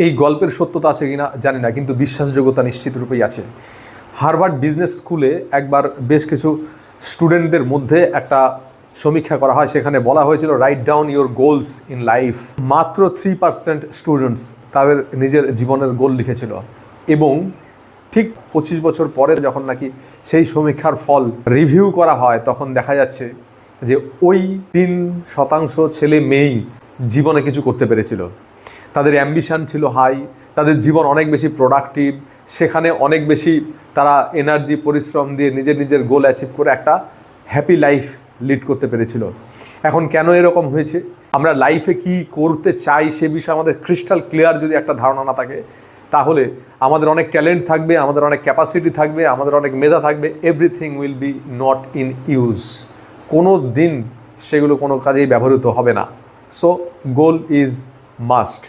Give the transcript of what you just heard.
এই গল্পের সত্যতা আছে কিনা জানি না, কিন্তু বিশ্বাসযোগ্যতা নিশ্চিত রূপেই আছে। হার্ভার্ড বিজনেস স্কুলে একবার বেশ কিছু স্টুডেন্টদের মধ্যে একটা সমীক্ষা করা হয়, সেখানে বলা হয়েছিল write down your goals in life. মাত্র 3% স্টুডেন্টস তাদের নিজের জীবনের গোল লিখেছিল, এবং ঠিক 25 বছর পরে যখন নাকি সেই সমীক্ষার ফল রিভিউ করা হয়, তখন দেখা যাচ্ছে যে ওই 3% ছেলে মেয়েই জীবনে কিছু করতে পেরেছিল। তাদের অ্যাম্বিশান ছিল হাই, তাদের জীবন অনেক বেশি প্রোডাক্টিভ, সেখানে অনেক বেশি তারা এনার্জি পরিশ্রম দিয়ে নিজের নিজের গোল অ্যাচিভ করে একটা হ্যাপি লাইফ লিড করতে পেরেছিল। এখন কেন এরকম হয়েছে? আমরা লাইফে কি করতে চাই সে বিষয়ে আমাদের ক্রিস্টাল ক্লিয়ার যদি একটা ধারণা না থাকে, তাহলে আমাদের অনেক ট্যালেন্ট থাকবে, আমাদের অনেক ক্যাপাসিটি থাকবে, আমাদের অনেক মেধা থাকবে, everything will be not in use. কোনো দিন সেগুলো কোনো কাজেই ব্যবহৃত হবে না। So goal is must.